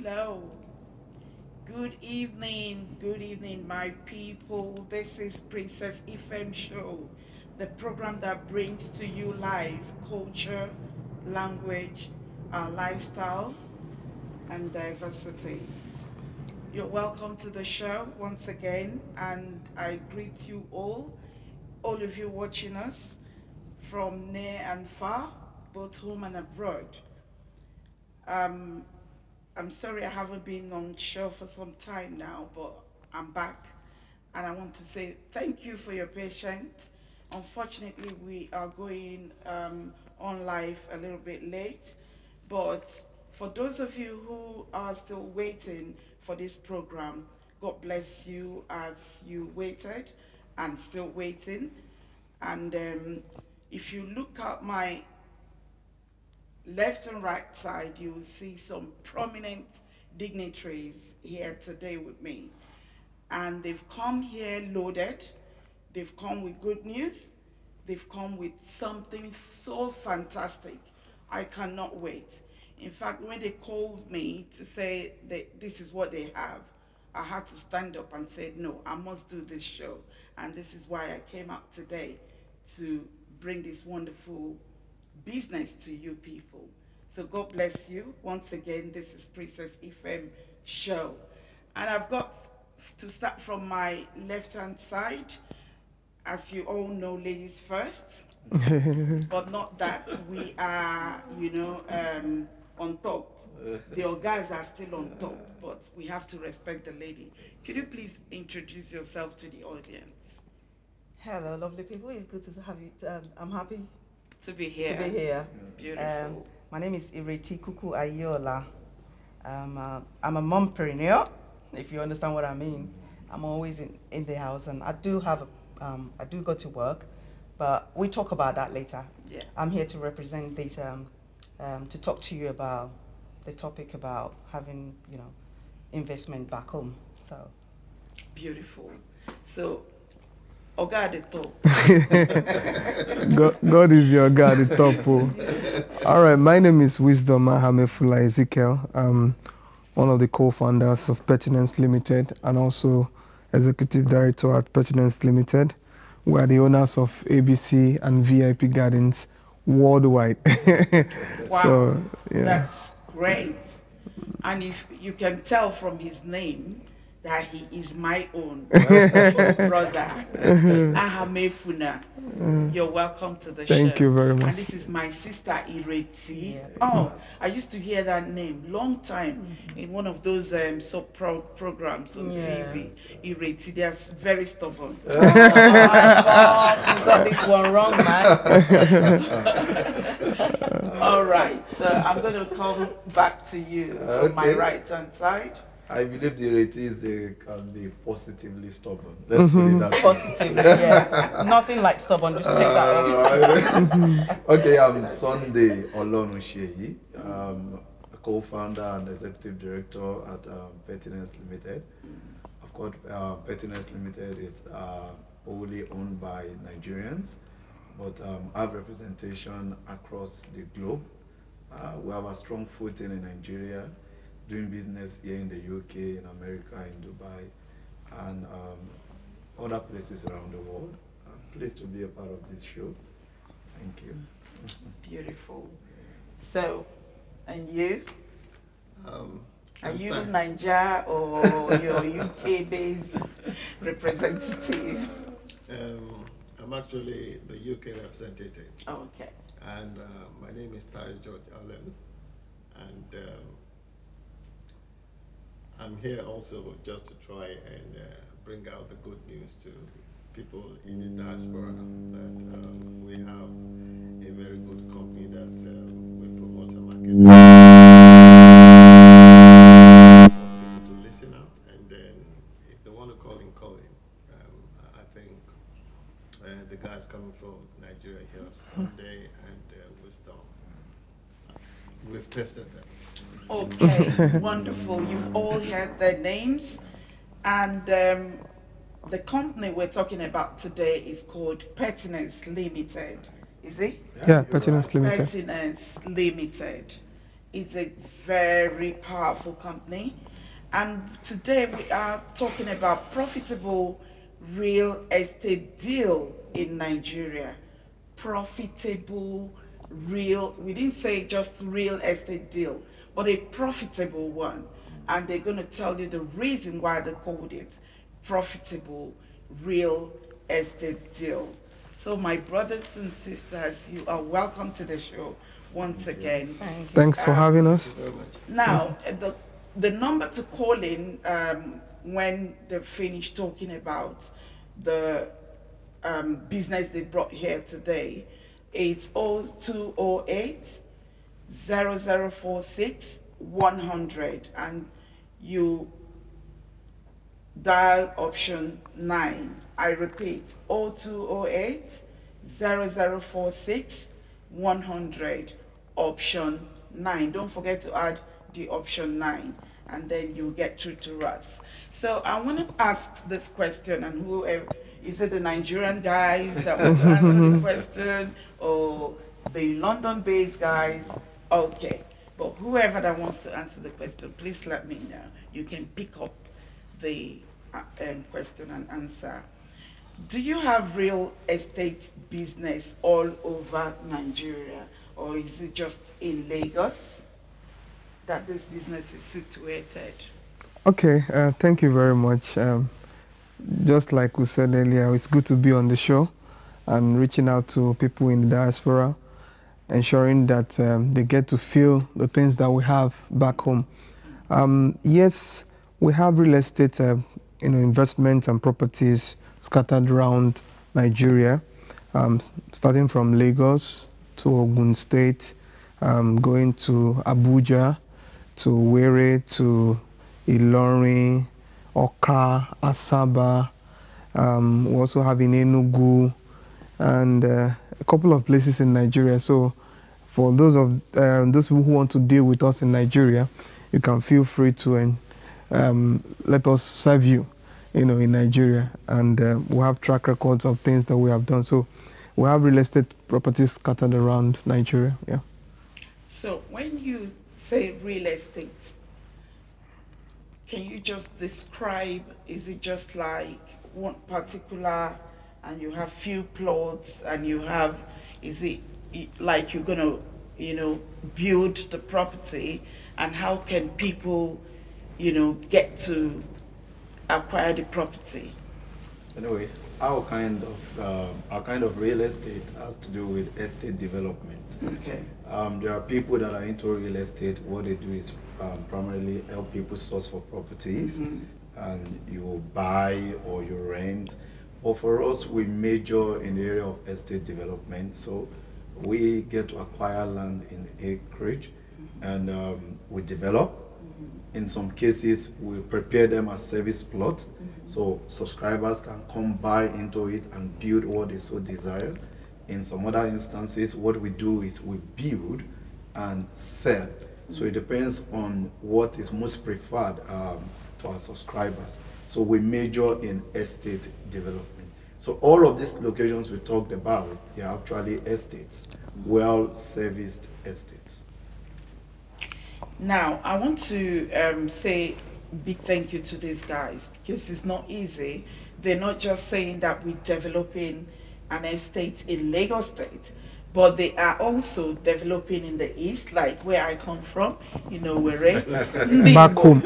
Hello. Good evening, my people. This is Princess Ifem Show, the program that brings to you life, culture, language, lifestyle, and diversity. You're welcome to the show once again, and I greet you all of you watching us from near and far, both home and abroad. Um, I'm sorry I haven't been on show for some time now, but I'm back and I want to say thank you for your patience. Unfortunately, we are going on live a little bit late, but for those of you who are still waiting for this program, God bless you as you waited and still waiting. And if you look at my left and right side, you will see some prominent dignitaries here today with me. And they've come here loaded. They've come with good news. They've come with something so fantastic. I cannot wait. In fact, when they called me to say that this is what they have, I had to stand up and say, no, I must do this show. And this is why I came out today to bring this wonderful business to you people. So God bless you. Once again, this is Princess Ifem Show. And I've got to start from my left-hand side. As you all know, ladies first. But not that we are, on top. The guys are still on top, but we have to respect the lady. Could you please introduce yourself to the audience? Hello, lovely people. It's good to have you. I'm happy To be here. to be here. Beautiful. My name is Ireti Kuku Ayola. I'm a mompreneur, if you understand what I mean. I'm always in the house, and I do go to work, but we talk about that later. Yeah. I'm here to represent this, to talk to you about the topic about having, investment back home. So. Beautiful. So, Oga at the top. God is your God at the top. Oh. All right, my name is Wisdom Mahamefula Ezekiel. I'm one of the co-founders of Pertinence Limited and also executive director at Pertinence Limited. We are the owners of ABC and VIP Gardens worldwide. Wow, so, yeah. That's great. And if you can tell from his name that he is my own brother, Ahamefuna. You're welcome to the show. Thank you very And much. this is my sister Ireti. Yeah. Oh, I used to hear that name long time in one of those soap programs on TV. Ireti, they're very stubborn. You got this one wrong, man. All right, so I'm going to come back to you from my right hand side. I believe the rates can be positively stubborn. Let's put it that way. Positive, yeah. Nothing like stubborn. Just take that off. Okay, I'm Sunday Olonuseyi. I'm a co-founder and executive director at Pertinence Limited. Of course, Pertinence Limited is wholly owned by Nigerians, but have representation across the globe. We have a strong footing in Nigeria, doing business here in the UK, in America, in Dubai, and other places around the world. I'm pleased to be a part of this show. Thank you. Beautiful. So, and you? Are you I'm Nigeria or your UK-based representative? I'm actually the UK representative, Okay. and my name is Ty George Allen, and I'm here also just to try and bring out the good news to people in the diaspora that we have a very good company that we promote and market for people to listen out, and then if they want to call in, call in. I think the guys coming from Nigeria here Sunday and Wisdom, we've tested them. Okay, wonderful. You've all heard their names. And the company we're talking about today is called Pertinence Limited. Is it? Yeah, Pertinence Limited. Pertinence Limited. is a very powerful company. And today we are talking about profitable real estate deal in Nigeria. Profitable real, we didn't say just real estate deal, but a profitable one. And they're going to tell you the reason why they called it profitable real estate deal. So my brothers and sisters, you are welcome to the show once again. Thanks for having us. Now, the number to call in when they're finished talking about the business they brought here today, it's 0208 0046 100, and you dial option 9. I repeat, 0208 0046 100, option 9. Don't forget to add the option 9, and then you'll get through to us. So I want to ask this question, and whoever, is it the Nigerian guys that want to answer the question, or the London-based guys? Okay, but whoever that wants to answer the question, please let me know. You can pick up the question and answer. Do you have real estate business all over Nigeria, or is it just in Lagos that this business is situated? Okay, thank you very much. Just like we said earlier, it's good to be on the show and reaching out to people in the diaspora, ensuring that they get to feel the things that we have back home. Yes, we have real estate investment and properties scattered around Nigeria, starting from Lagos to Ogun State, going to Abuja, to Were, to Ilorin, Oka, Asaba. We also have in Enugu and a couple of places in Nigeria. So for those people who want to deal with us in Nigeria, you can feel free to let us serve you, in Nigeria. And we have track records of things that we have done. So we have real estate properties scattered around Nigeria. Yeah. So when you say real estate, can you just describe, is it just like one particular, and you have few plots, and you have, is it like you're gonna, build the property, and how can people, get to acquire the property? Anyway, our kind of real estate has to do with estate development. Okay. There are people that are into real estate. What they do is primarily help people source for properties, and you buy or you rent. But for us, we major in the area of estate development. So we get to acquire land in acreage, and we develop. In some cases, we prepare them as service plot, so subscribers can come buy into it and build what they so desire. In some other instances, what we do is we build and sell. So it depends on what is most preferred to our subscribers. So we major in estate development. So all of these locations we talked about, they are actually estates, well-serviced estates. Now, I want to say big thank you to these guys, because it's not easy. They're not just saying that we're developing an estate in Lagos State, but they are also developing in the east, like where I come from, Were. Back home.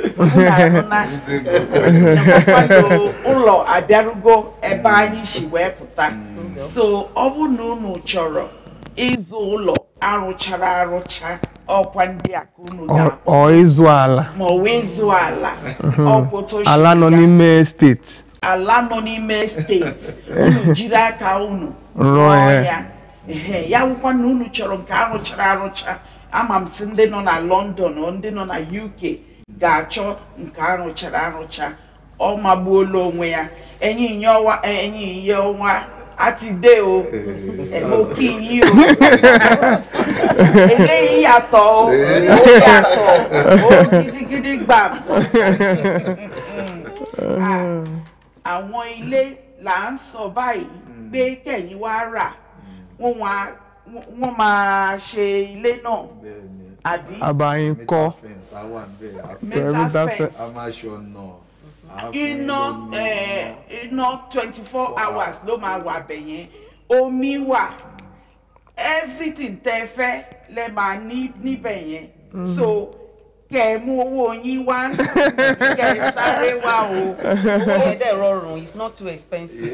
So, obu no choro is ụlọ arụchara arụcha ọkwa ndị a ka unu ga-akpọ ọ ịzụ ala ma ọ wee zụọ ala ọkpụtụ ala nọ n'ime steeti ala nọ n'ime steeti unu jiri aka unu rụọ ya ya wụkwa na unu chọrọ nke arụchara arụcha ama m sị ndị nọ na London o ndị nọ na UK ga-achọ nke arụchara arụcha ọ magbuola onwe ya enyi inye ọnwa ati de o emokin yi o eléyìí yàtọ̀ o gidigidi gbàm àwọn ilé là ń sọ báyìí pé kẹ̀yin wá rà wọ́n máa ṣe ilé náà Abi? Abayinko. Fence, I want there. Metal fence. I'm not sure no. Iná 24 hours ló máa wà bẹ̀yẹn. Omi wà. Everything tẹ́ fẹ́ lẹ máa ní níbẹ̀ yẹn. So kẹ́ mú owó yín wá sí kẹ́ sáré wá o. It's not too expensive.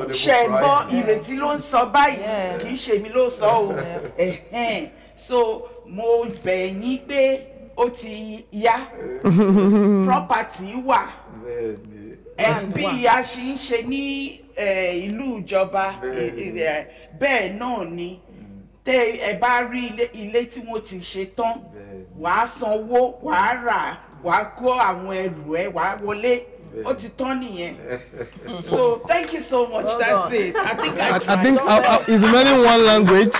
Ṣẹ̀gbọ́n ìrètí ló ń sọ báyìí kì í ṣe mi ló sọ o. So mo bẹ̀ yín pé ó ti yá property wà bí ìyá ṣe ń ṣe ní ìlú ìjọba bẹ́ẹ̀ náà ni tẹ́ ẹ bá rí ilé tí wọ́n ti ṣe tán wàá sanwó wàá rà wàá kó àwọn ẹrù ẹ wàá wọlé ó ti tán nìyẹn. So thank you so much. That's it. I think is remaining one language,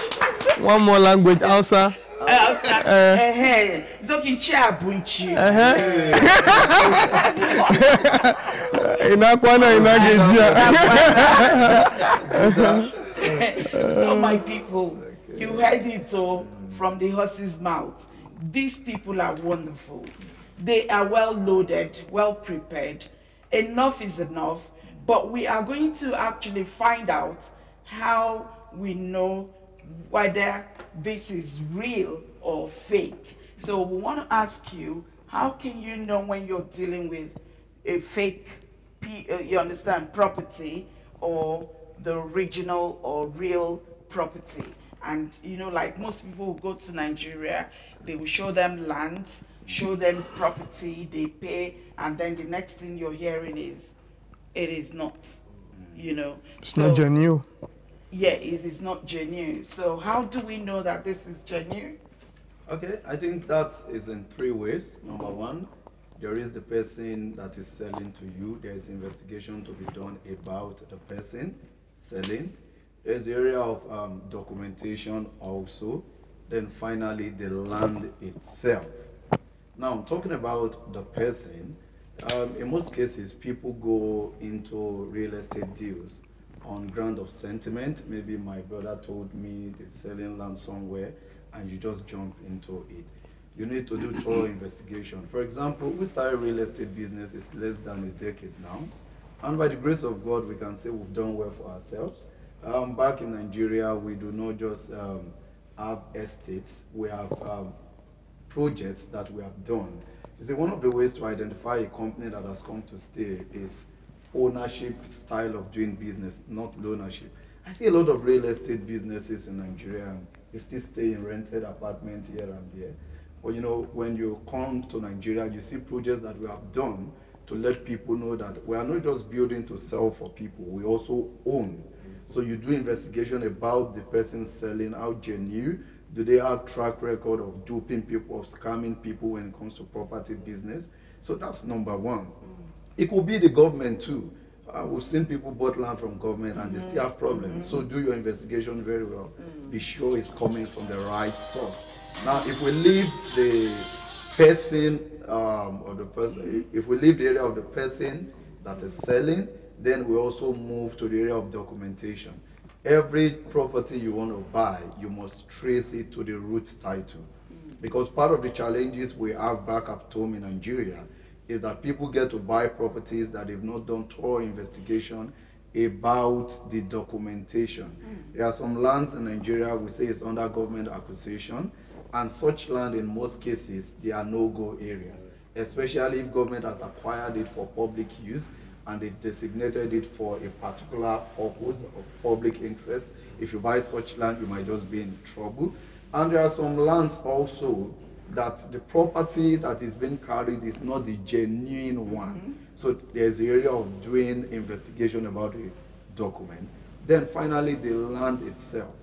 one more language, Hausa. So can share bunchi. So my people, you heard it all from the horse's mouth. These people are wonderful. They are well loaded, well prepared. Enough is enough, but we are going to actually find out how we know whether this is real or fake. So we want to ask you, how can you know when you're dealing with a fake, you understand, property or the original or real property? And you know, like most people who go to Nigeria, they will show them lands, show them property, they pay, and then the next thing you're hearing is, it is not, you know. It's not genuine. Yeah, it is not genuine. So how do we know that this is genuine? Okay, I think that is in 3 ways. Number one, there is the person that is selling to you. There is investigation to be done about the person selling. There's the area of documentation also. Then finally, the land itself. Now, I'm talking about the person. In most cases, people go into real estate deals on ground of sentiment. Maybe my brother told me they're selling land somewhere, and you just jump into it. You need to do thorough investigation. For example, we started real estate business is less than a decade now, and by the grace of God, we can say we've done well for ourselves. Back in Nigeria, we do not just have estates, we have projects that we have done. You see, one of the ways to identify a company that has come to stay is ownership style of doing business, not ownership. I see a lot of real estate businesses in Nigeria, and they still stay in rented apartments here and there. But you know, when you come to Nigeria, you see projects that we have done to let people know that we are not just building to sell for people, we also own. So you do investigation about the person selling, how genuine, do they have track record of duping people, of scamming people when it comes to property business? So that's number one. It could be the government too. We've seen people bought land from government and they still have problems. So do your investigation very well. Be sure it's coming from the right source. Now, if we leave the person or the person, if we leave the area of the person that is selling, then we also move to the area of documentation. Every property you want to buy, you must trace it to the root title. Because part of the challenges we have back at home in Nigeria is that people get to buy properties that they've not done thorough investigation about the documentation. There are some lands in Nigeria we say it's under government acquisition, and such land in most cases, they are no-go areas, especially if government has acquired it for public use and they designated it for a particular purpose of public interest. If you buy such land, you might just be in trouble. And there are some lands also that the property that is being carried is not the genuine one. So there's the area of doing investigation about the document. Then finally, the land itself.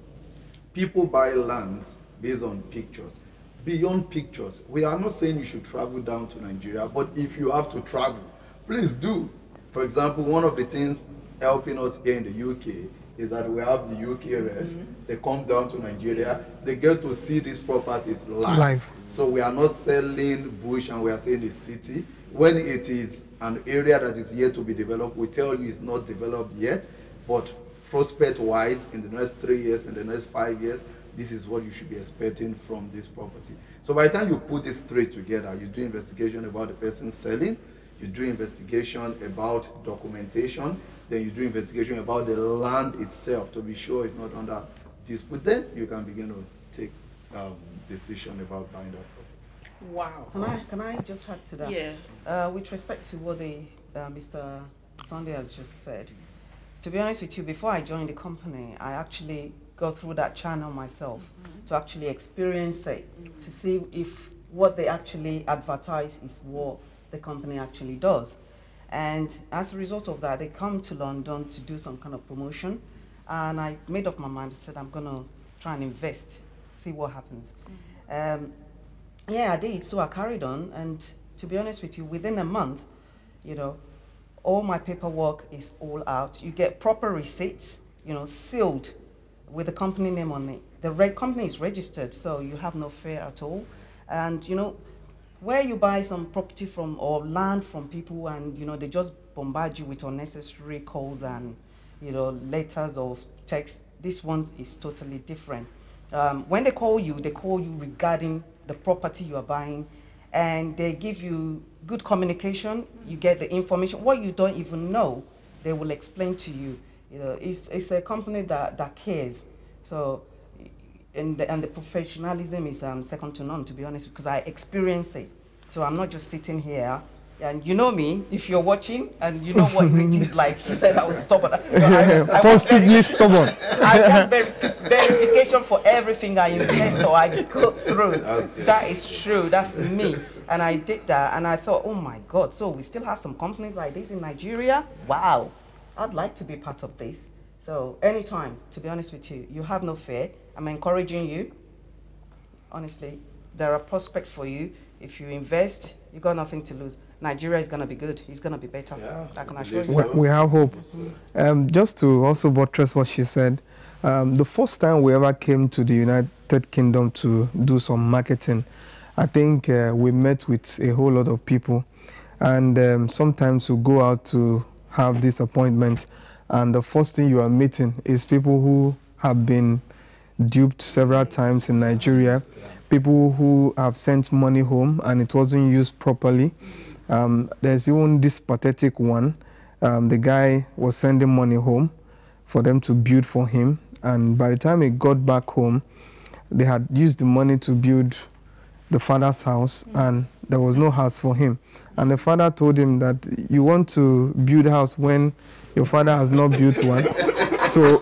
People buy lands based on pictures. Beyond pictures, we are not saying you should travel down to Nigeria, but if you have to travel, please do. For example, one of the things helping us here in the UK is that we have the UK reps. They come down to Nigeria, they get to see these properties live. So we are not selling bush and we are saying the city. When it is an area that is yet to be developed, we tell you it's not developed yet, but prospect-wise, in the next 3 years, in the next 5 years, this is what you should be expecting from this property. So by the time you put these three together, you do investigation about the person selling, you do investigation about documentation, then you do investigation about the land itself to be sure it's not under dispute. Then you can begin to take decision about buying that property. Wow. Can I just add to that? Yeah. With respect to what Mr. Sunday has just said, to be honest with you, before I joined the company, I actually go through that channel myself to actually experience it, to see if what they actually advertise is what the company actually does. And as a result of that, they come to London to do some kind of promotion. And I made up my mind, I said, I'm going to try and invest, see what happens. Yeah, I did. So I carried on. And to be honest with you, within a month, you know, all my paperwork is all out. You get proper receipts, you know, sealed with the company name on it. The company is registered, so you have no fear at all. And, you know, where you buy some property from or land from people and, you know, they just bombard you with unnecessary calls and, you know, letters or text, this one is totally different. When they call you regarding the property you are buying, and they give you good communication, you get the information. What you don't even know, they will explain to you. You know, it's a company that cares. So, and the professionalism is second to none, to be honest, because I experience it. So I'm not just sitting here. And you know me, if you're watching, and you know what it is like. She said I was stubborn. I Positively stubborn. I want verification for everything I invest or I go through. That is true. That's me. And I did that, and I thought, oh my God, so we still have some companies like this in Nigeria? Wow. I'd like to be part of this. So anytime, to be honest with you, you have no fear. I'm encouraging you. Honestly, there are prospects for you. If you invest, you got nothing to lose. Nigeria is going to be good. It's going to be better. Yeah, I can assure you. We have hope. Just to also buttress what she said, the first time we ever came to the United Kingdom to do some marketing, I think we met with a whole lot of people. And sometimes we go out to have this appointment, and the first thing you are meeting is people who have been duped several times in Nigeria, people who have sent money home and it wasn't used properly. There's even this pathetic one. The guy was sending money home for them to build for him, and by the time he got back home, they had used the money to build the father's house, and there was no house for him. And the father told him that you want to build a house when your father has not built one. So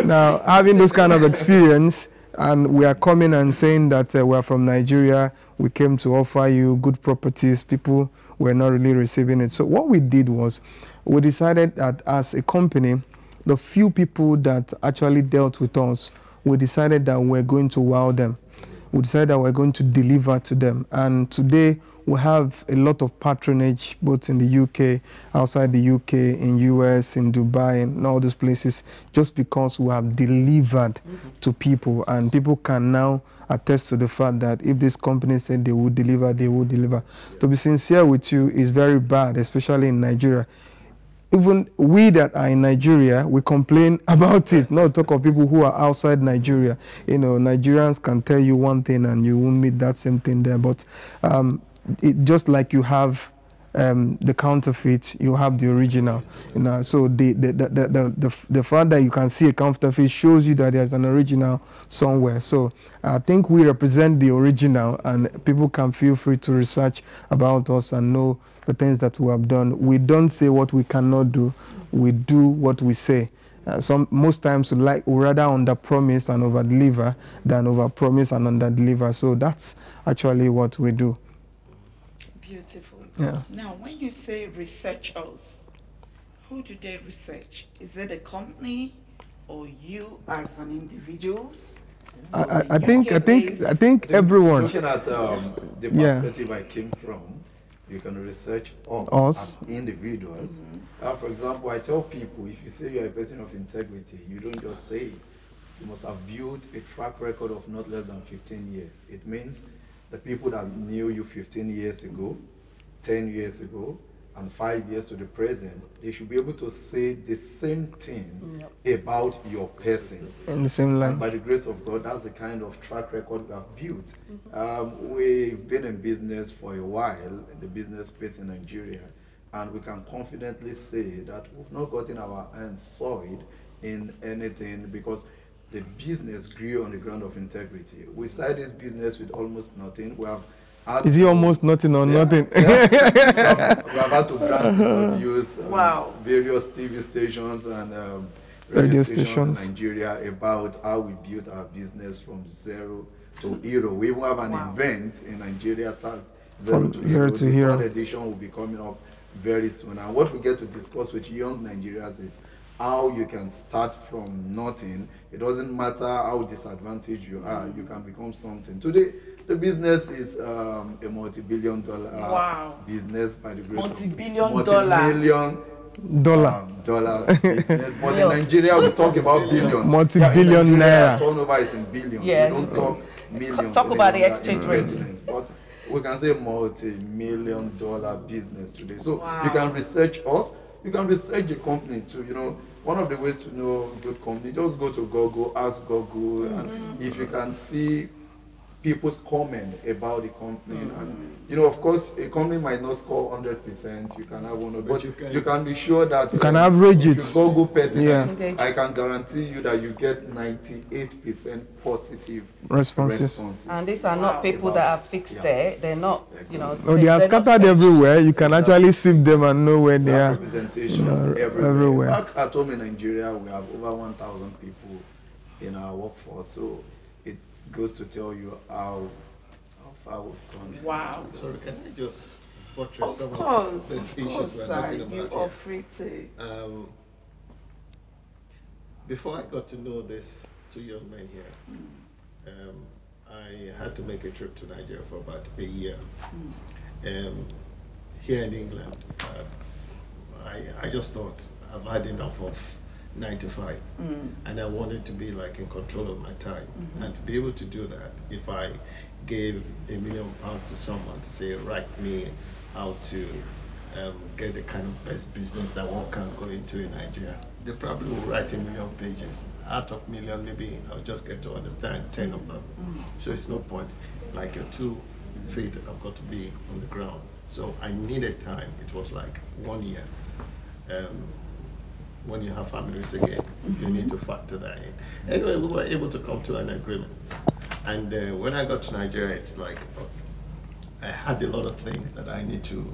now, having those kind of experience, and we are coming and saying that we are from Nigeria, we came to offer you good properties, people were not really receiving it. So what we did was, we decided that as a company, the few people that actually dealt with us, we decided that we're going to wow them. We decided that we're going to deliver to them. And today, we have a lot of patronage, both in the UK, outside the UK, in US, in Dubai, and all those places, just because we have delivered to people. And people can now attest to the fact that if this company said they would deliver, they would deliver. To be sincere with you is very bad, especially in Nigeria. Even we that are in Nigeria, we complain about it, not talk of people who are outside Nigeria. You know, Nigerians can tell you one thing and you won't meet that same thing there. But just like you have the counterfeit, you have the original. You know, so the fact that you can see a counterfeit shows you that there's an original somewhere. So I think we represent the original, and people can feel free to research about us and know the things that we have done. We don't say what we cannot do. We do what we say. Most times we rather under-promise and over-deliver than over-promise and under-deliver. So that's actually what we do. Beautiful. Yeah. Now, when you say researchers, who do they research? Is it a company or you as an individuals? I think everyone. Looking at the perspective I came from, you can research us as individuals. For example, I tell people, if you say you're a person of integrity, you don't just say it. You must have built a track record of not less than 15 years. It means the people that knew you 15 years ago, 10 years ago, and 5 years to the present, they should be able to say the same thing about your person. In the same line. And by the grace of God, that's the kind of track record we have built. We've been in business for a while, in the business space in Nigeria, and we can confidently say that we've not gotten our hands soiled in anything, because the business grew on the ground of integrity. We started this business with almost nothing. We have had Is it almost nothing or nothing? we have had to grant interviews, Wow. various TV stations and Radio radio stations. stations in Nigeria about how we built our business from zero to hero. We even have an event in Nigeria tagged From zero to the hero. third edition will be coming up very soon. And what we get to discuss with young Nigerians is how you can start from nothing. It doesn't matter how disadvantaged you are, you can become something. Today, the business is a multi-billion-dollar business by the grace of multi-billion dollar business. But in Nigeria, we talk about billions. Multi-billion naira. Turnover is in billions. Yes. We don't talk millions. Talk about the That exchange makes rates. sense. But we can say multi-million-dollar business today. So you can research us. You can research the company too. You know, one of the ways to know good company, just go to Google, ask Google, and if you can see people's comment about the company, and you know, of course, a company might not score 100%. You can have one, but you can be sure that You can average if it. you Google pertinence, Yeah. I can guarantee you that you get 98% positive Responses. And these are not people that are fixed there. They're not, you know. Oh, they are they're not scattered staged. everywhere. You can actually sift them and know where they Have are. representation everywhere. Back at home in Nigeria, we have over 1,000 people in our workforce. So it goes to tell you how far we've gone. Wow. Sorry, can I just buttress Of some course, of these of issues course, we're sir. talking You about are here? free to. Before I got to know these two young men here, I had to make a trip to Nigeria for about a year. Here in England, I just thought I've had enough of 9 to 5, and I wanted to be like in control of my time, and to be able to do that. If I gave £1 million to someone to say, write me how to get the kind of best business that one can go into in Nigeria, they probably will write 1 million pages. Out of million, maybe I'll just get to understand 10 of them. So it's no point. Like your 2 feet have got to be on the ground. So I needed time. It was like 1 year. When you have families again, you need to factor that in. Anyway, we were able to come to an agreement. And when I got to Nigeria, it's like, I had a lot of things that I need to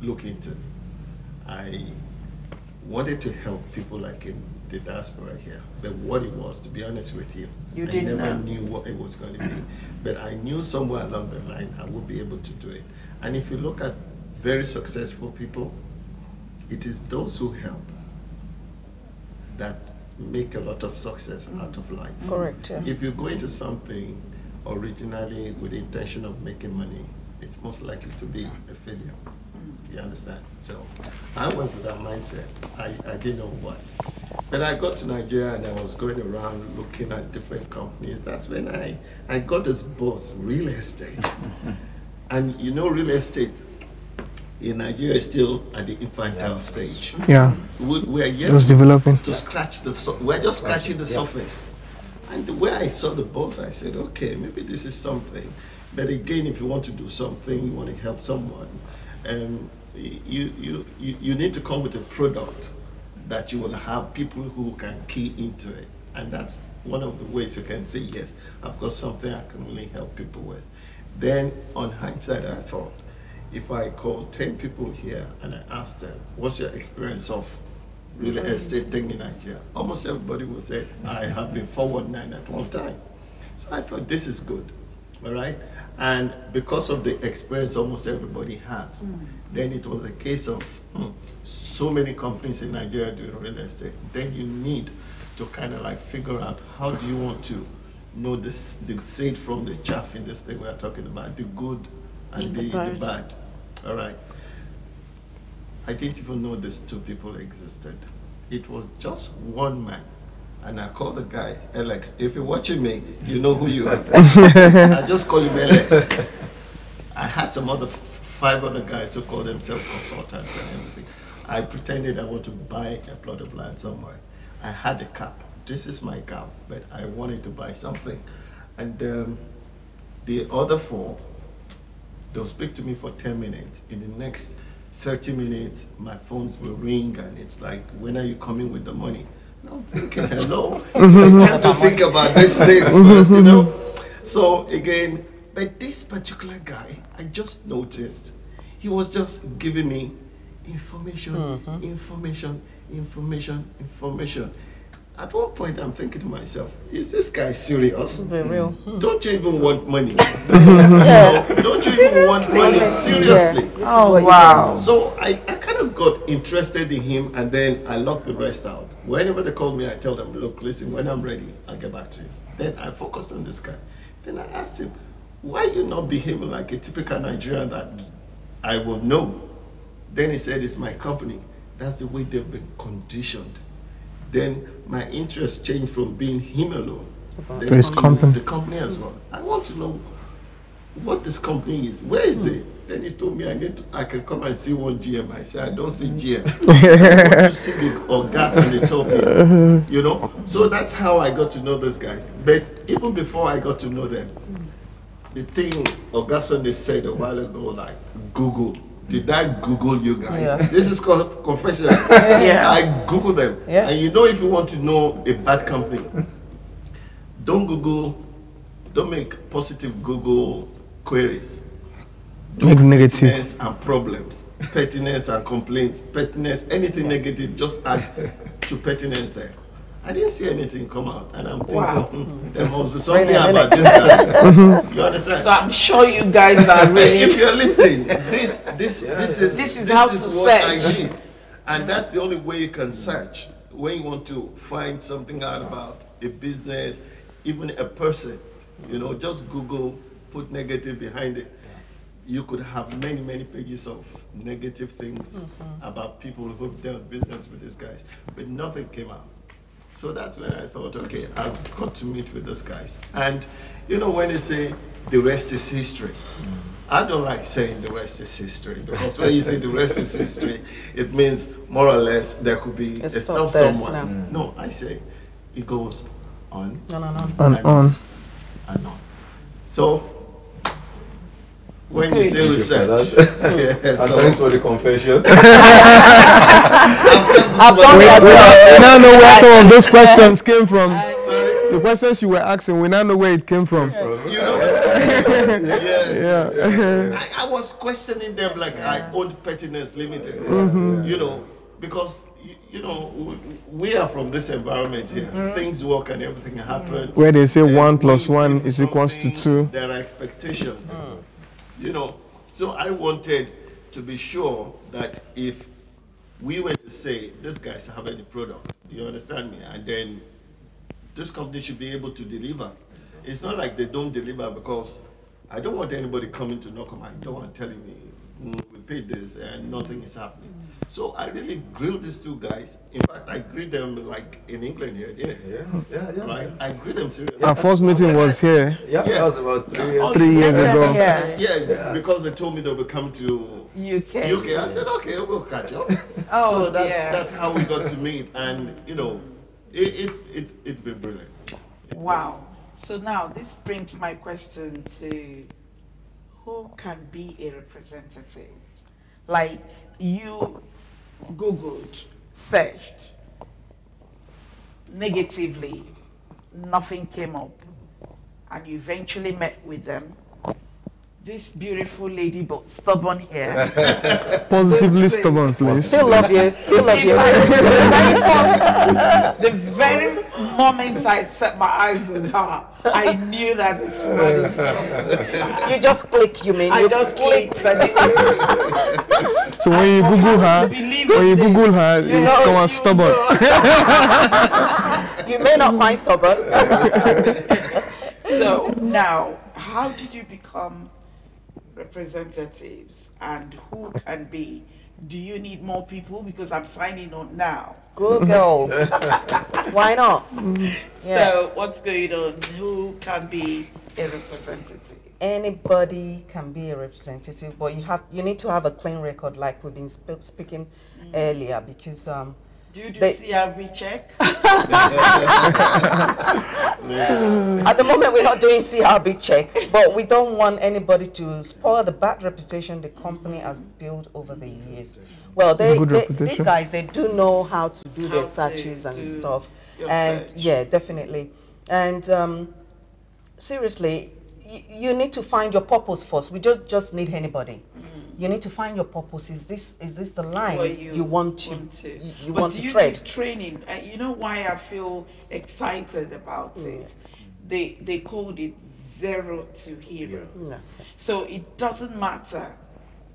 look into. I wanted to help people like in the diaspora here, but what it was, to be honest with you, You I didn't never know. knew what it was going to be. But I knew somewhere along the line I would be able to do it. And if you look at very successful people, it is those who help that make a lot of success out of life. Correct, yeah. If you go into something originally with the intention of making money, it's most likely to be a failure. You understand? So I went with that mindset. I didn't know what. But I got to Nigeria and I was going around looking at different companies. That's when I got this buzz, real estate. And you know, real estate in Nigeria is still at the infantile stage. Yeah, We're yet it was developing. to scratch we're just scratching the surface. And the way I saw the buzz, I said, okay, maybe this is something. But again, if you want to do something, you want to help someone, you need to come with a product that you will have people who can key into it. And that's one of the ways you can say, yes, I've got something I can really help people with. Then on hindsight, I thought, if I call 10 people here and I ask them, what's your experience of real estate thing in Nigeria? Almost everybody will say, I have been forward 9 at one time. So I thought, this is good, all right? And because of the experience almost everybody has, then it was a case of so many companies in Nigeria doing real estate. Then you need to kind of like figure out how do you want to know this, the seed from the chaff in this thing we are talking about, the good and the bad. All right. I didn't even know these 2 people existed. It was just one man. And I called the guy, Alex. If you're watching me, you know who you are. I just call him Alex. I had some other 5 other guys who call themselves consultants and everything. I pretended I want to buy a plot of land somewhere. I had a cap. This is my cap, but I wanted to buy something. And the other 4, they'll speak to me for 10 minutes. In the next 30 minutes, my phones will ring, and it's like, when are you coming with the money? I'm thinking, hello, it's time to think about this thing first, you know? So again, but this particular guy, I just noticed, he was just giving me information, information. At one point, I'm thinking to myself, is this guy serious? The real. Don't you even want money? Don't you even want money? Seriously. Yeah. Oh, wow. So I kind of got interested in him, and then I locked the rest out. Whenever they call me, I tell them, look, listen, when I'm ready, I'll get back to you. Then I focused on this guy. Then I asked him, why you not behaving like a typical Nigerian that I will know? Then he said, it's my company. That's the way they've been conditioned. Then my interest changed from being him alone. To his company. The company as well. I want to know what this company is. Where is it? Then he told me I can come and see one GM. I said, I don't see GM. I want to see the gas on the top here. You know? So that's how I got to know those guys. But even before I got to know them, the thing Ogasunde said a while ago, like, Google. Did I Google you guys? Yes. This is called confession. Yeah. I Google them. Yeah. And you know, if you want to know a bad company, don't make positive Google queries. Make negative. Pettiness and problems, pettiness and complaints, pettiness, anything negative, just add to pettiness there. I didn't see anything come out, and I'm thinking, there must be something about this guy. You understand? So I'm sure you guys are really. If you're listening, this is how to what I search. did, and that's the only way you can search when you want to find something out about a business, even a person. You know, just Google, put negative behind it. You could have many pages of negative things about people who've done business with these guys, but nothing came out. So that's when I thought, okay, I've got to meet with these guys. And you know, when they say the rest is history, I don't like saying the rest is history, because when you say the rest is history, it means more or less there could be a stop somewhere. No, I say it goes on No. And on. and on. So when you say research, Thanks for the confession. I've done it as well. We now know where some of those questions came from. Sorry? The questions you were asking, we now know where it came from. You know, yes. I was questioning them like I owned Pettiness Limited. You know, because you know, we are from this environment here. Things work and everything happen. Where they say And 1 plus when 1 you pay is for equals to something, 2. There are expectations. You know, so I wanted to be sure that if we were to say, this guy's have any product, you understand me, and then this company should be able to deliver. It's not like they don't deliver, because I don't want anybody coming to knock on my door and telling me, we paid this and nothing is happening. So I really grilled these 2 guys. In fact, I grilled them like in England here, didn't I? Yeah. Right? I grilled them seriously. Our first meeting was here Yeah, that was about 3 years. 3 years ago. Yeah, because they told me they would come to UK. I said, okay, we'll catch up. Oh, So that's how we got to meet, and you know, it's been brilliant. Wow. So now this brings my question to who can be a representative? Like, you Googled, searched negatively, nothing came up, and you eventually met with them. This beautiful lady, but stubborn here. Positively Say- stubborn, please. Still love you. Still love In you. fact, the very moment I set my eyes on her, I knew that this woman is stubborn. You just clicked, you mean? I You just clicked. And So when you Google her, You it's come out stubborn. You may not find stubborn. So now, how did you become representatives, and who can be? Do you need more people? Because I'm signing on now. Good girl. Why not? So what's going on? Who can be a representative? anybody can be a representative, but you need to have a clean record, like we've been speaking earlier, because do you do CRB check? At the moment, we're not doing CRB check, but we don't want anybody to spoil the bad reputation the company has built over the years. Well, these guys, they do know how to do their searches and stuff. And search. Yeah, definitely. And seriously, you need to find your purpose first. We just need anybody. You need to find your purpose. Is this the line you want to tread? Training. You know why I feel excited about it? They called it zero to hero. Yes. So it doesn't matter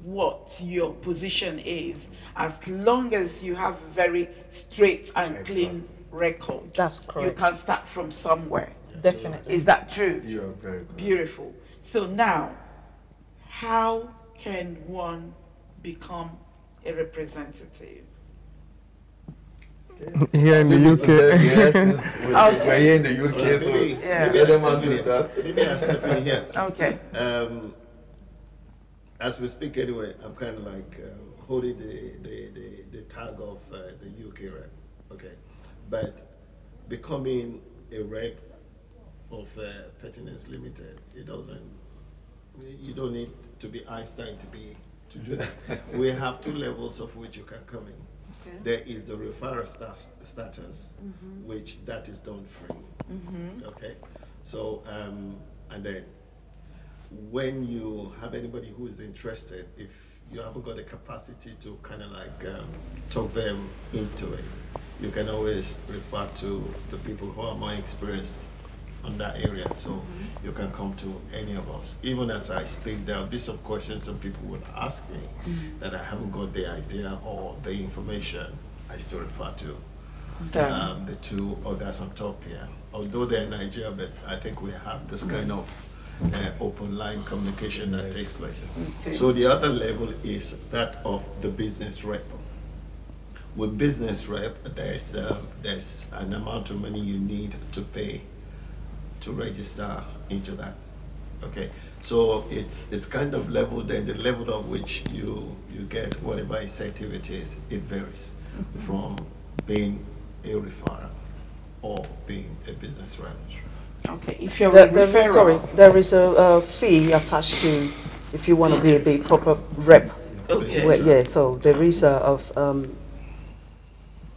what your position is, as long as you have a very straight and clean record. That's correct. You can start from somewhere. Definitely. Is that true? You are very good. Beautiful. So now, how can one become a representative? Here in the UK. Yes, we're here in the UK, so maybe I step in here. Okay. As we speak anyway, I'm kind of like holding the tag of the UK rep, okay? But becoming a rep of Pertinence Limited, you don't need to be Einstein to do that. We have 2 levels of which you can come in. Okay. There is the referral status, which that is done free. Okay, so and then when you have anybody who is interested, if you haven't got the capacity to kind of like talk them into it, you can always refer to the people who are more experienced on that area, so you can come to any of us. Even as I speak, there will be some questions some people would ask me that I haven't got the idea or the information. I still refer to the 2 others on top here. Although they're in Nigeria, but I think we have this kind of open line communication that takes place. Okay. So the other level is that of the business rep. With business rep, there's an amount of money you need to pay to register into that. Okay, so it's kind of leveled, and the level of which you get whatever incentive it is, it varies from being a referrer or being a business rep. Okay, if you're a referral, there is a fee attached to if you want to be a proper rep. Okay. Well, yeah, so there is a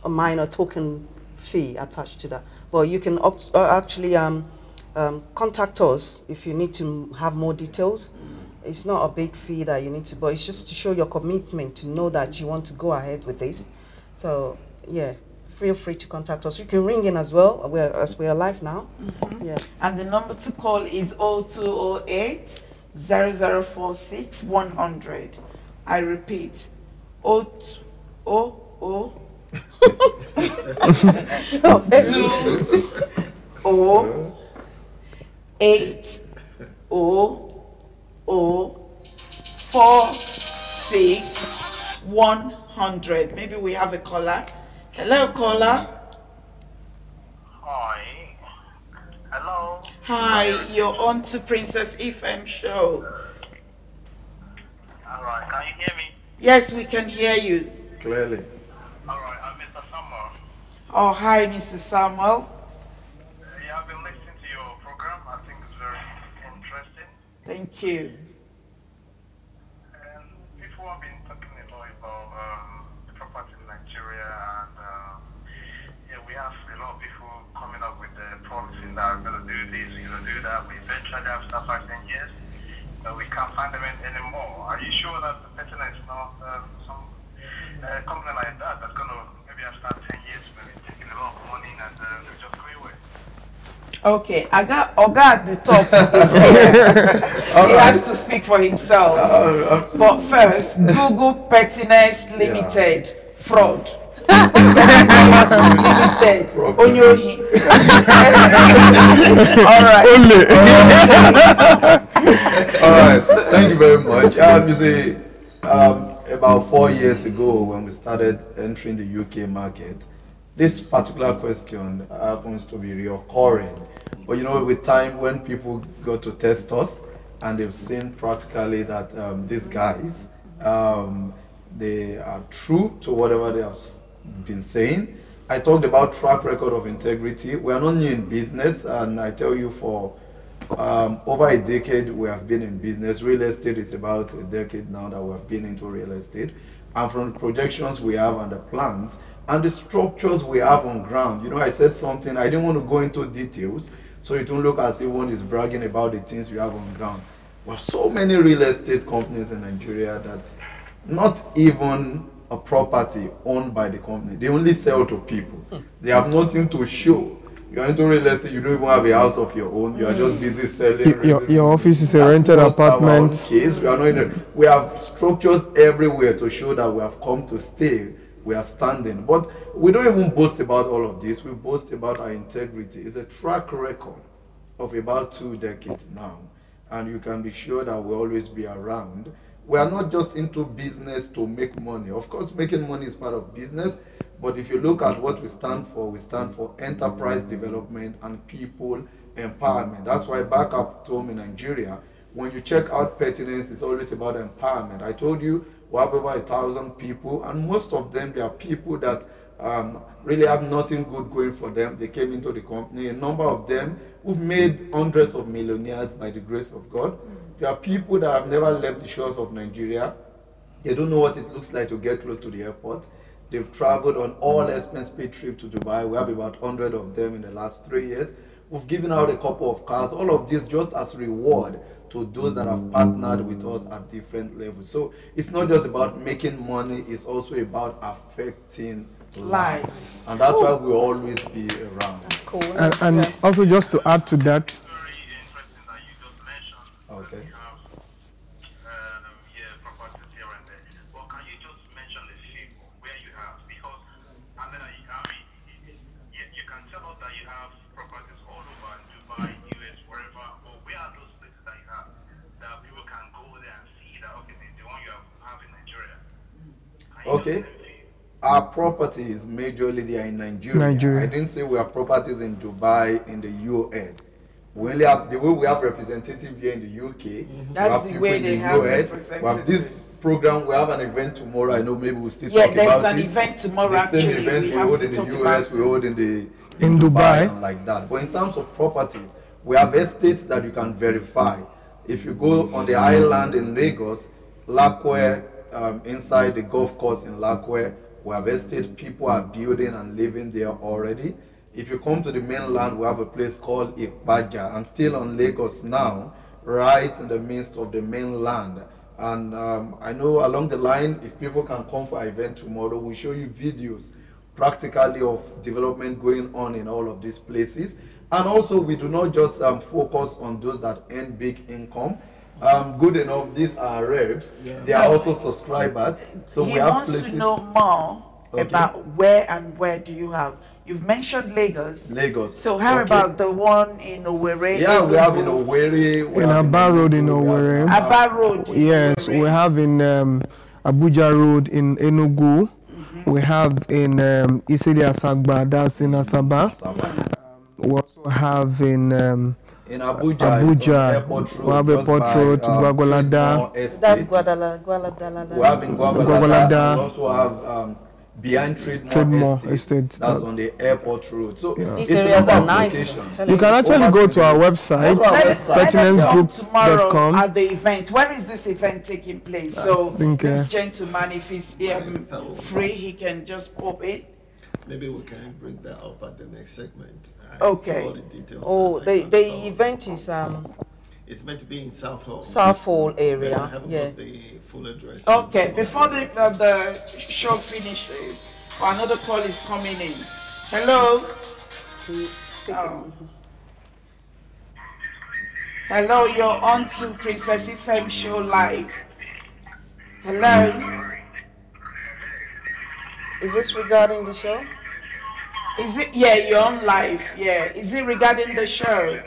minor token fee attached to that. Well, you can actually contact us if you need to have more details. It's not a big fee that you need to, but it's just to show your commitment, to know that you want to go ahead with this. So yeah, feel free to contact us. You can ring in as well, as we are live now. Yeah. And the number to call is 0208 0046 100. I repeat, 008 46 100. Maybe we have a caller. Hello, caller. Hi. Hello. Hi, you're on to Princess Ifem show. Alright, can you hear me? Yes, we can hear you clearly. Alright, I'm Mr. Samuel. Oh, hi, Mr. Samuel. Yeah, I've been listening to your program. I think it's very interesting. Thank you. People have been talking a lot about the property in Nigeria, and yeah, we have a lot of people coming up with the promising that we're going to do this, we're going to do that. We eventually, after 5, 10 years, we can't find them anymore. Are you sure that the Petina is not some company like that that's going to maybe after 10 years, maybe taking a lot of money and they'll just go away? Okay, I got Oga at the top. He has to speak for himself. But first, Google Pertinence Limited fraud. Limited. Onyohi. All right. All right. Thank you very much. You see, about 4 years ago, when we started entering the UK market, this particular question happens to be reoccurring. But you know, with time, when people got to test us, and they've seen practically that these guys, they are true to whatever they have been saying. I talked about track record of integrity. We are not new in business, and I tell you, for over a decade we have been in business. Real estate is about a decade now that we have been into real estate. And from the projections we have and the plans and the structures we have on ground, you know, I said something, I didn't want to go into details, so it won't look as if one is bragging about the things we have on ground. We have so many real estate companies in Nigeria that not even a property owned by the company, they only sell to people. They have nothing to show. You're into real estate, you don't even have a house of your own. You are just busy selling. Your office is a rented apartment. Case. We are not in a, we have structures everywhere to show that we have come to stay. We are standing. But we don't even boast about all of this. We boast about our integrity. It's a track record of about 2 decades now. And you can be sure that we'll always be around. We are not just into business to make money. Of course, making money is part of business. But if you look at what we stand for enterprise development and people empowerment. That's why back up home in Nigeria, when you check out Pertinence, it's always about empowerment. I told you we have over 1,000 people, and most of them, they are people that really have nothing good going for them. They came into the company. A number of them who've made hundreds of millionaires by the grace of God. There are people that have never left the shores of Nigeria. They don't know what it looks like to get close to the airport. They've traveled on all expense paid trip to Dubai. We have about 100 of them in the last 3 years. We've given out a couple of cars. All of this just as reward to those that have partnered with us at different levels. So it's not just about making money, it's also about affecting lives. And that's why we'll always be around. That's cool. And also just to add to that. Very interesting that you just mentioned. Okay. Properties here and there. But can you just mention the few where you have? Because I mean, you can tell us that you have properties all over Dubai, US, wherever. But where are those places that you have that people can go there and see that okay, the one you have in Nigeria? Okay. Our properties majorly they are in Nigeria. I didn't say we have properties in Dubai, in the US. We only have the way we have representative here in the UK. That's the way they have We have this program. We have an event tomorrow. I know maybe we'll still talk about it. Yeah, there's an event tomorrow. The same actually, event we hold in the US, we hold in Dubai and like that. But in terms of properties, we have estates that you can verify. If you go on the island in Lagos, Lakwe, inside the golf course in Lakwe, we have estate people are building and living there already. If you come to the mainland, we have a place called Ipaja. I'm still on Lagos now, right in the midst of the mainland. And I know along the line, if people can come for our event tomorrow, we'll show you videos practically of development going on in all of these places. And also, we do not just focus on those that earn big income. Good enough, these are reps. Yeah. They are also subscribers. So we have places. He wants to know more about where do you have. You've mentioned Lagos. Lagos. So how about the one in Owerri? Yeah, we have in Owerri. In Aba Road in Owerri. Aba Road. Yes, we have in Abuja Road in Enugu. We have in Isili Asagba, that's in Asaba. We also have in Abuja, we have Airport Road, Gwagwalada. That's Gwagwalada. We have in Gwagwalada. We also have behind Trademore Estate. That's on the Airport Road. So these areas are nice. You can actually go to our website, pertinencegroup.com. At the event, where is this event taking place? So this gentleman, if he's free, he can just pop in. Maybe we can bring that up at the next segment. Okay. All the details. Oh, the event is it's meant to be in South Hall. South Hall area. I haven't got the full address. Okay. Before the show finishes, another call is coming in. Hello. Hello, you're on to Princess Ifem show live. Hello. Is this regarding the show? Is it? Yeah, you're on live. Yeah. Is it regarding the show?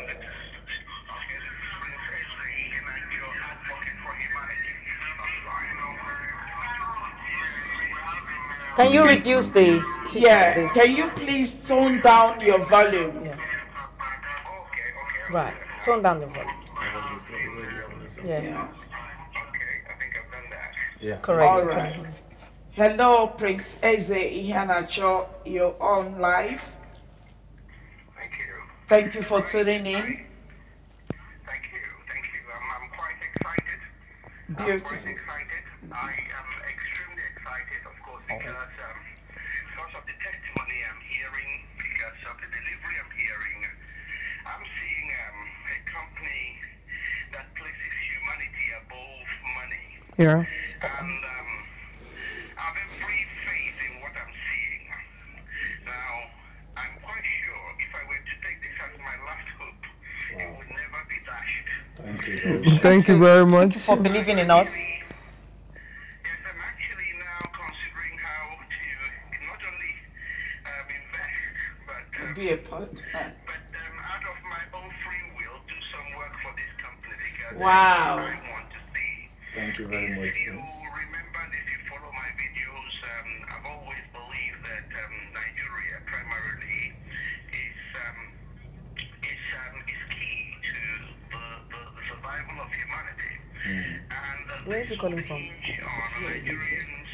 Can you reduce the? Can you please tone down your volume? Yeah. Right. Tone down the volume. Yeah. Okay, I think I've done that. Yeah. Correct. All right. Hello, Prince Eze Ihanacho. You're on live. Thank you. Thank you for tuning in. Thank you. I'm quite excited. Beautiful. I am extremely excited, of course, because of the testimony I'm hearing, because of the delivery I'm hearing. I'm seeing a company that places humanity above money. Yeah. And I have every faith in what I'm seeing. Now, I'm quite sure if I were to take this as my last hope, it would never be dashed. Thank you very much. Thank you very much. Thank you for believing in us. Yes, I'm actually now considering how to not only invest, but Be a part. out of my own free will, do some work for this company because Wow. I want to see. Thank you very much, If you Prince. remember, if you follow my videos, I've always believed that Nigeria primarily is key to the survival of humanity. And Where is he calling from? on Nigerians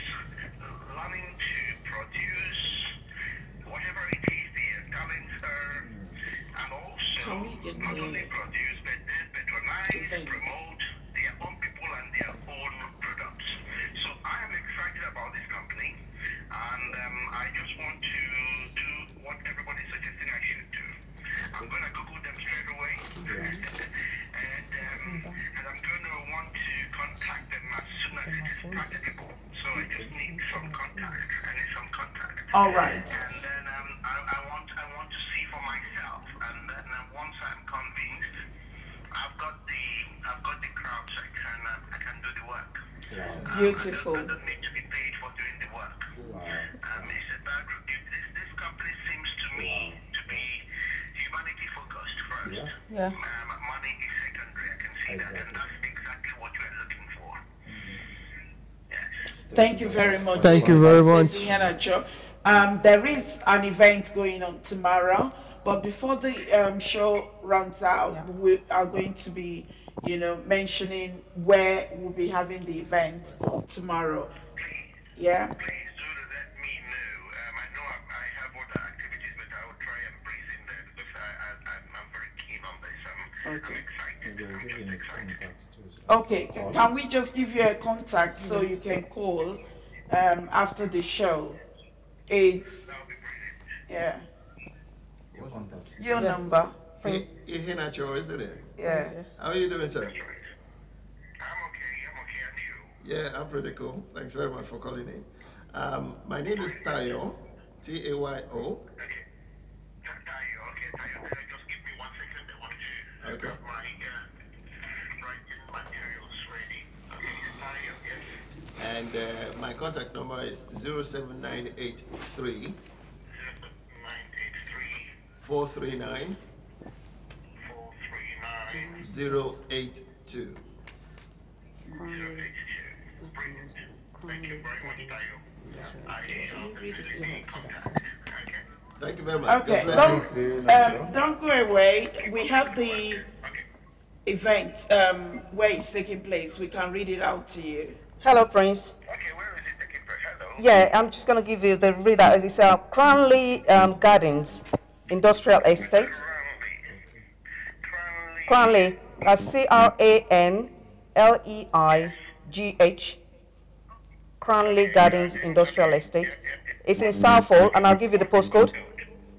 learning to produce whatever it is their talents are, and also Can we get not the only produce but then patronize, events? promote their own people and their own products. So I am excited about this company, and I just want to do what everybody's suggesting I should do. I'm going to Google them straight away, and I'm going to want to contact them as soon as it is practicable. So I just need some contact. I need some contact. All right. And then I want to see for myself, and then once I'm convinced, I've got the crowds. I can do the work. Wow. Beautiful. I don't need to be paid for doing the work. Wow. It's about this company seems to me to be humanity focused first. Yeah. Yeah. Money is secondary. I can see that, and Exactly. that's exactly what we're looking for. Yes. Thank you very much. Thank you very Prince much. Ihanacho. There is an event going on tomorrow, but before the show runs out, Yeah. we are going to be, mentioning where we'll be having the event tomorrow. Yeah. Please do let me know. I know I have other activities, but I will try and breeze in there because I'm very keen on this. I'm Okay. excited. Maybe I'll I'm give just him his excited. contacts too. Okay. Can we just give you a contact so you can call after the show? It's That'll be brilliant. yeah. Your contacts. Your Yeah. number. Prince. Ihinacho, isn't it? Yeah. How are you doing, sir? I'm okay. And you? Yeah, I'm pretty cool. Thanks very much for calling in. My name is Tayo, Tayo. Okay. Tayo, just give me 1 second. I want to Okay. grab my writing materials ready. Okay, Tayo, yes. And my contact number is 07983 983 439 439 082. 082. Brilliant. Thank you very much, Tayo. Okay. Thank you very much. Okay. God bless you. Don't go away. We have the event where it's taking place. We can read it out to you. Hello, Prince. Okay, where is it taking place? Hello. Yeah, I'm just going to give you the readout. It's Cranley Gardens Industrial Estate. Cranley. Cranley, CRANLEIGH. Cranley Gardens Industrial Estate. It's in Southall, and I'll give you the postcode.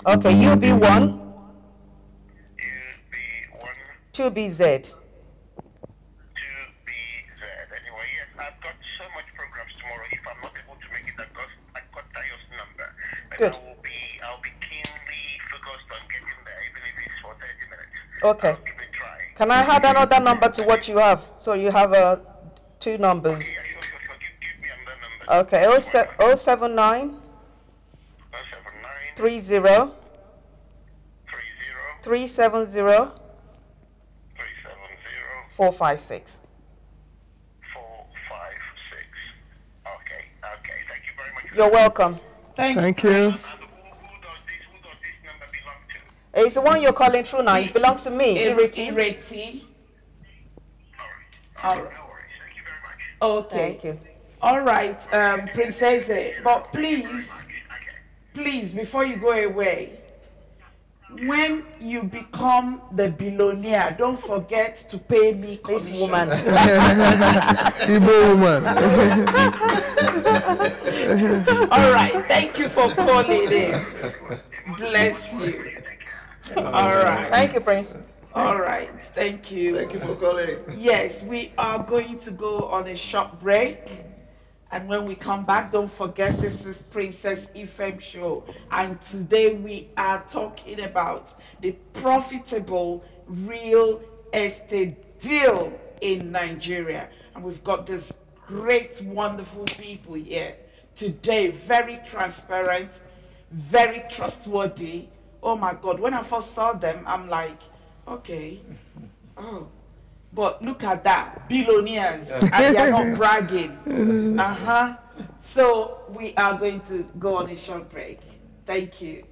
Okay, UB1 UB1 2BZ. 2BZ. Anyway, yes, I've got so much programs tomorrow. If I'm not able to make it, I got Tayo's number. But Good. I'll be keenly focused on getting there, even if it's for 30 minutes. Okay. I'll give it a try. Can I add another number to what you have? So you have two numbers. Yeah, sure. Give me another number. Okay, 079 079 30 30 370 370 456. 456. Okay. Thank you very much. You're welcome. Thanks. Thank you. Prince. Who does this number belong to? It's the one you're calling through now. It belongs to me, Iriti. Ireti. All No right. worries. Thank you very much. Okay. Thank you. All right, Princess. But please, Okay. please, before you go away, when you become the billionaire, don't forget to pay me This commission. woman. Igbo woman. All right, thank you for calling in. Bless you. All right. Thank you, Prince. All right, thank you. Thank you for calling. Yes, we are going to go on a short break. And when we come back, don't forget this is Princess Ifem Show. And today we are talking about the profitable real estate deal in Nigeria. And we've got this great, wonderful people here today, very transparent, very trustworthy. Oh my God, when I first saw them, I'm like, okay, oh. But look at that, billionaires, and they are not bragging. So we are going to go on a short break. Thank you.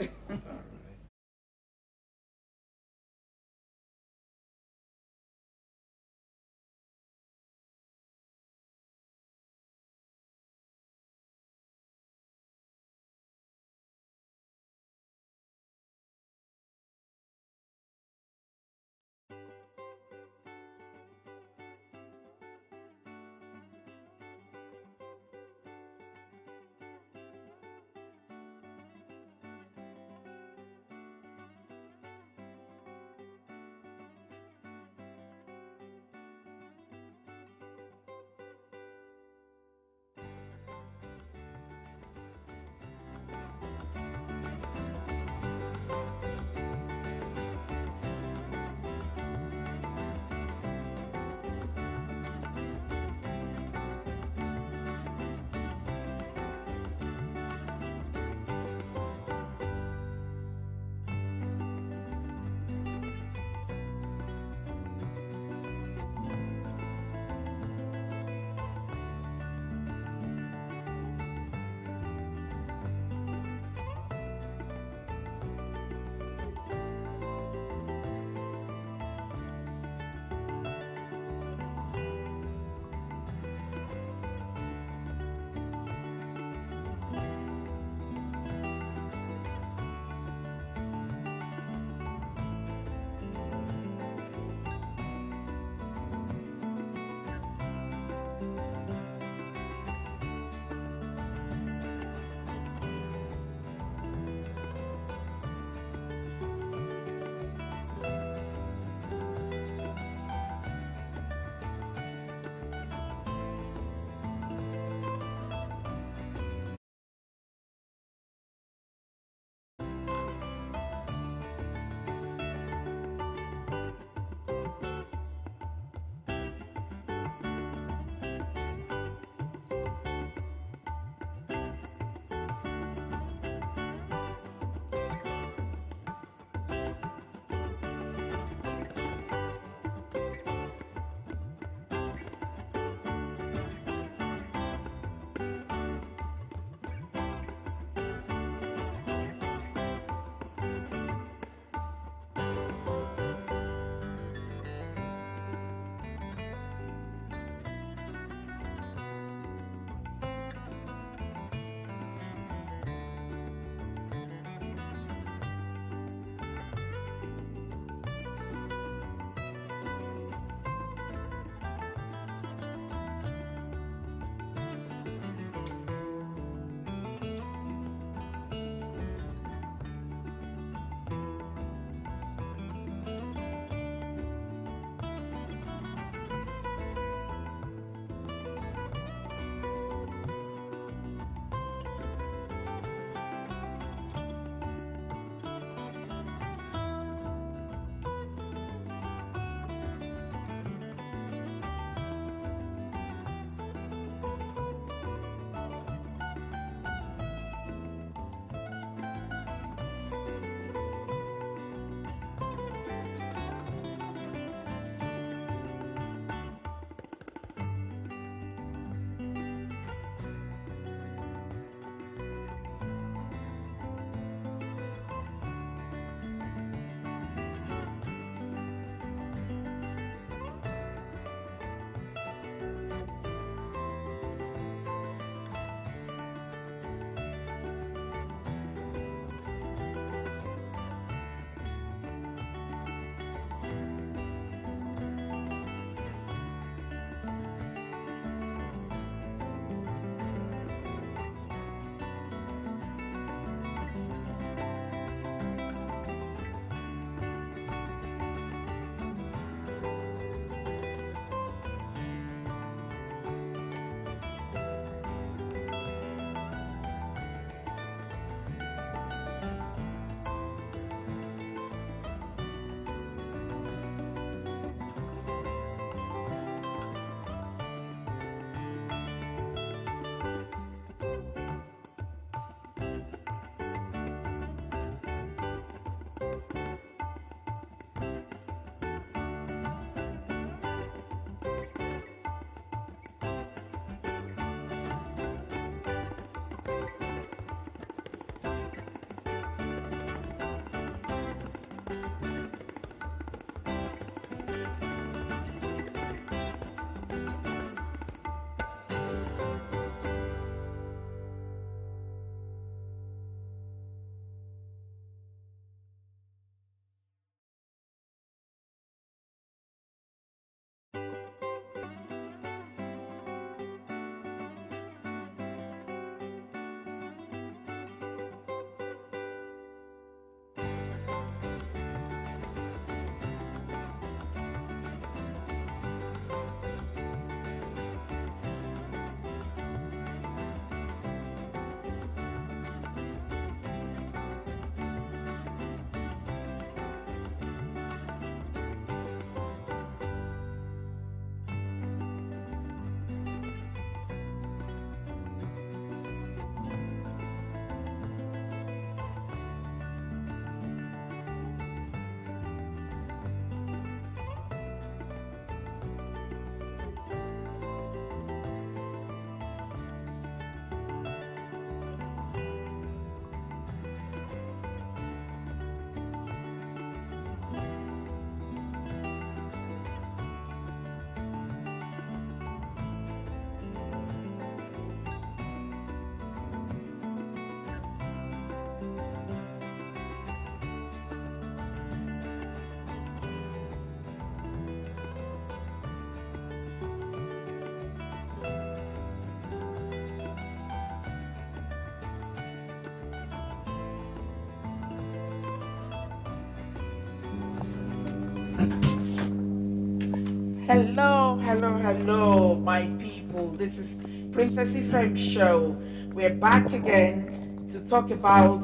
Hello, hello, hello, my people. This is Princess Ifem show. We're back again to talk about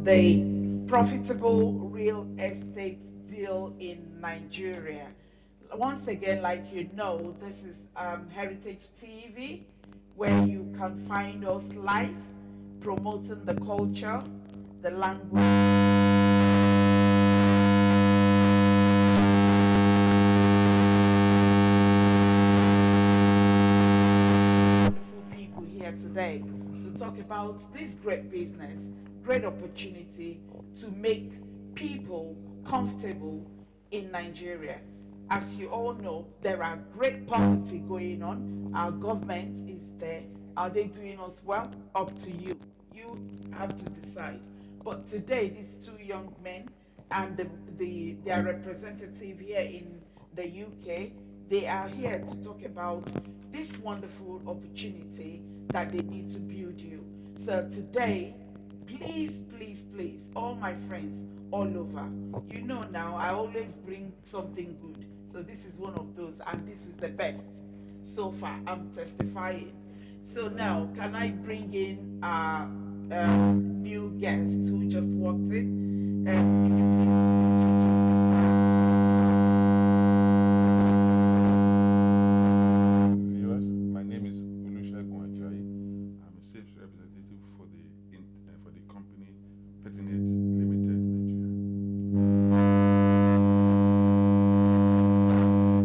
the profitable real estate deal in Nigeria. Once again, like you know, this is Heritage TV, where you can find us live promoting the culture, the language. Wonderful people here today to talk about this great business, great opportunity to make people comfortable in Nigeria. As you all know, there are great poverty going on. Our government is there. Are they doing us well? Up to you. You have to decide. But today, these two young men and their representative here in the UK, they are here to talk about this wonderful opportunity that they need to build you. So today, please, please, please, all my friends all over, you know now I always bring something good. So this is one of those, and this is the best so far. I'm testifying. So now, can I bring in our new guest who just walked in? Can you please introduce yourself to Viewers, my name is Olusegun Ajayi. I'm a sales representative for the company Pertinet Limited Nigeria.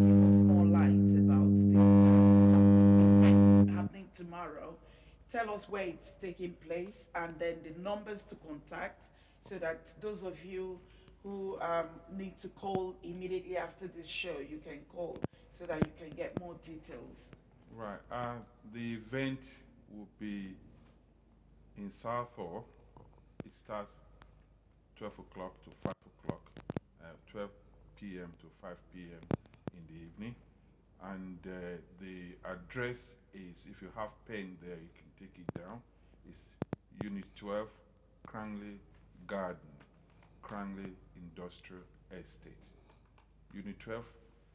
give us more light about this event happening tomorrow? Tell us where it's taking place and then the numbers to contact so that those of you who need to call immediately after this show, you can call so that you can get more details. Right. The event will be in Southall. It starts 12 o'clock to 5 o'clock, 12 p.m. to 5 p.m. in the evening. And the address is, if you have pen there, you can take it down. It's Unit 12, Cranley Garden, Cranley Industrial Estate. Unit 12,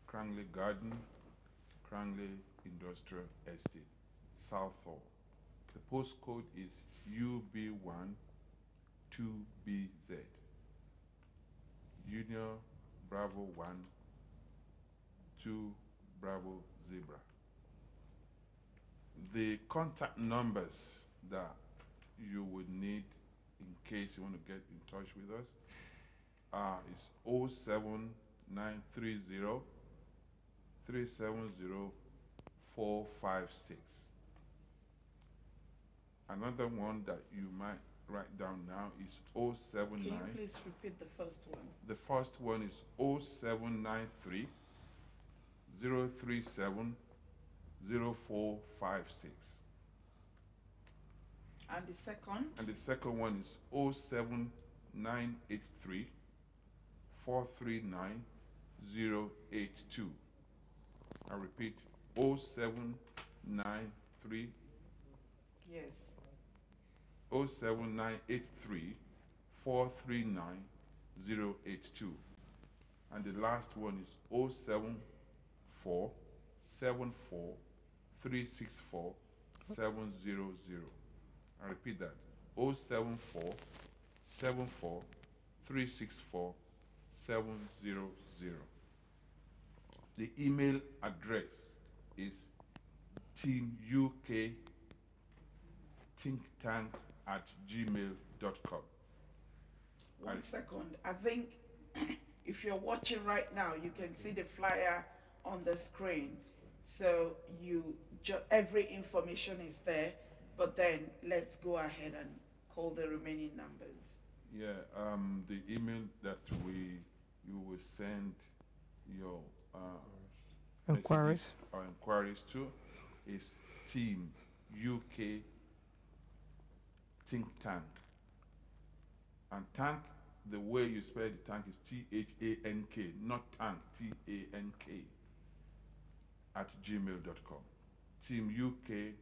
Cranley Garden, Cranley Industrial Estate, Southall. The postcode is UB1 2BZ. Union Bravo 1 2 Bravo Zebra. The contact numbers that you would need in case you want to get in touch with us is 07930 370 456. Another one that you might write down now is Can 079. you please repeat the first one? The first one is 0793 037 0456. And the second? And the second one is 07983 439 082. I repeat, 0793 Yes. 07983 439 082. And the last one is 074 74 364 700. I repeat that, 074 74 364 700. The email address is teamukThinkTank@gmail.com. One second. I think if you're watching right now, you can see the flyer on the screen. So every information is there. But then let's go ahead and call the remaining numbers. Yeah, the email that you will send your Inquiries. messages or inquiries to is Team UK Think Tank. And tank, the way you spell the tank is THANK, not tank, TANK @gmail.com. Team UK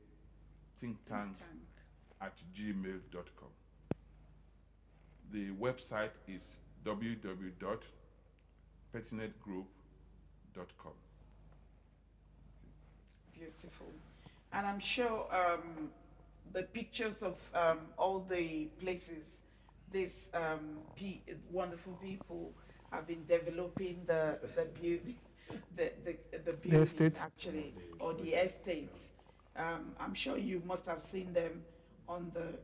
Think Tank @gmail.com. The website is www.pertinentgroup.com. beautiful. And I'm sure the pictures of all the places these wonderful people have been developing the beauty, the building estates. actually, or the estates. I'm sure you must have seen them on the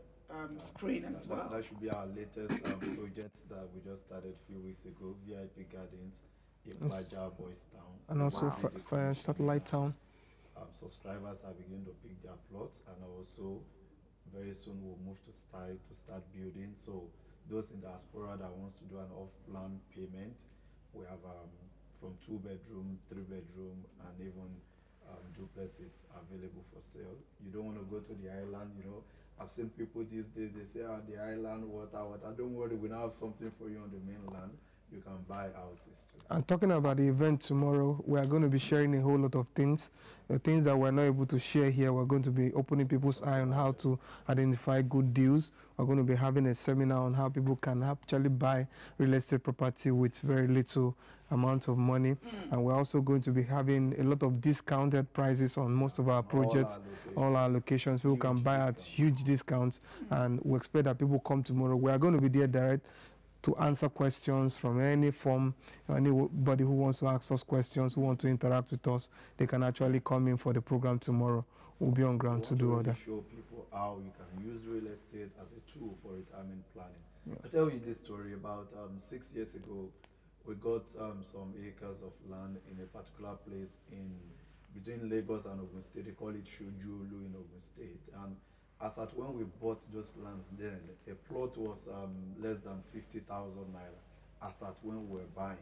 screen as well. That should be our latest project that we just started a few weeks ago, VIP Gardens in Baja Boys Town. And also Wow. Satellite Town. Subscribers are beginning to pick their plots, and also very soon we'll move to start building. So those in diaspora that wants to do an off-plan payment, we have from 2-bedroom, 3-bedroom, and even duplexes available for sale. You don't want to go to the island, you know. I've seen people these days, they say, the island, water. Don't worry, we now have something for you on the mainland. You can buy houses too. And talking about the event tomorrow, we are going to be sharing a whole lot of things. The things that we're not able to share here, we're going to be opening people's eye on how to identify good deals. We're going to be having a seminar on how people can actually buy real estate property with very little amount of money. And we're also going to be having a lot of discounted prices on most of our projects, all our locations. People can buy at huge discounts, and we expect that people come tomorrow. We are going to be there direct to answer questions from any form. Anybody who wants to ask us questions, who want to interact with us, they can actually come in for the program tomorrow. We'll be on ground to do all that. Show people how you can use real estate as a tool for retirement planning. Yeah. I'll tell you this story. About 6 years ago, we got some acres of land in a particular place between Lagos and Ogun State. They call it Shujulu in Ogun State. And as at when we bought those lands then, a plot was less than 50,000 naira, as at when we were buying.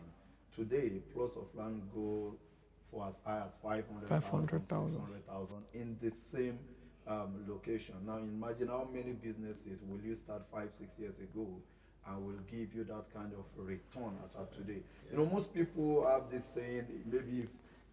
Today, plots of land go for as high as 500,000, 600,000 in the same location. Now imagine how many businesses will you start 5-6 years ago and will give you that kind of return as at today. Yeah. You know, most people have this saying, maybe if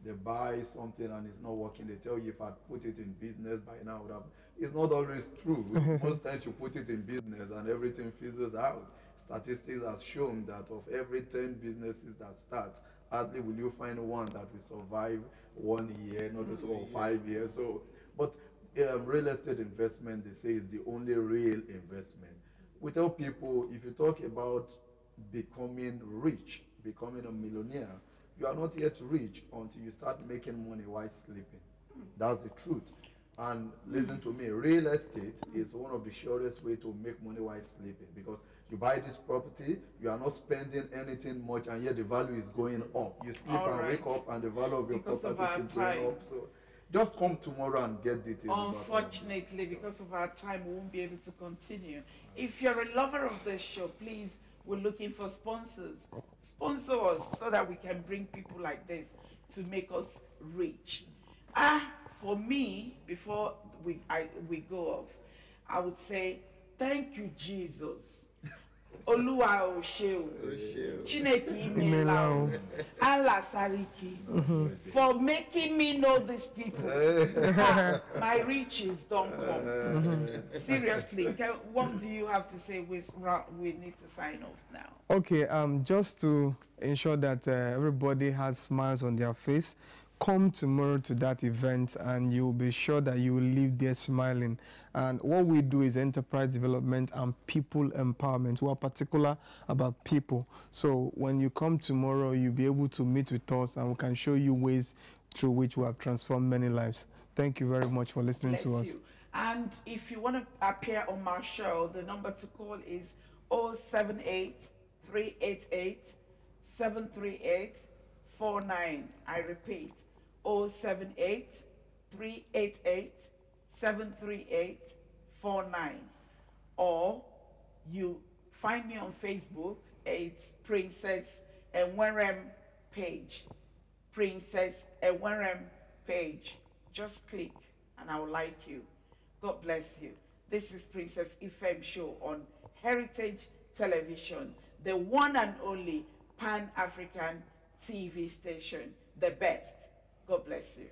they buy something and it's not working, they tell you, if I put it in business by now, would have. It's not always true. Most times you put it in business and everything fizzles out. Statistics have shown that of every 10 businesses that start, hardly will you find one that will survive 1 year, not just 5 years. So, but real estate investment, they say, is the only real investment. We tell people, if you talk about becoming rich, becoming a millionaire, you are not yet rich until you start making money while sleeping. That's the truth. And listen to me, real estate is one of the surest way to make money while sleeping, because you buy this property, you are not spending anything much, and yet the value is going up. You sleep and wake up and the value of your property keeps going up. So just come tomorrow and get details. Unfortunately, because of our time, we won't be able to continue. If you're a lover of this show, please, we're looking for sponsors. Sponsor us so that we can bring people like this to make us rich. For me, before we go off, I would say, thank you, Jesus. Oluwa o ṣé o, Chineke imela o, Allah sariki, for making me know these people. My riches don't come. Seriously, what do you have to say? We need to sign off now. Okay, just to ensure that everybody has smiles on their face, come tomorrow to that event and you'll be sure that you will leave there smiling. And what we do is enterprise development and people empowerment. We are particular about people. So when you come tomorrow, you'll be able to meet with us and we can show you ways through which we have transformed many lives. Thank you very much for listening to us. And if you want to appear on my show, the number to call is 078 388 738 49. I repeat, 078 388 738 49. Or you find me on Facebook. It's Princess Enwerem page. Princess Enwerem page. Just click and I will like you. God bless you. This is Princess Ifem show on Heritage Television, the one and only Pan-African TV station, the best. God bless you.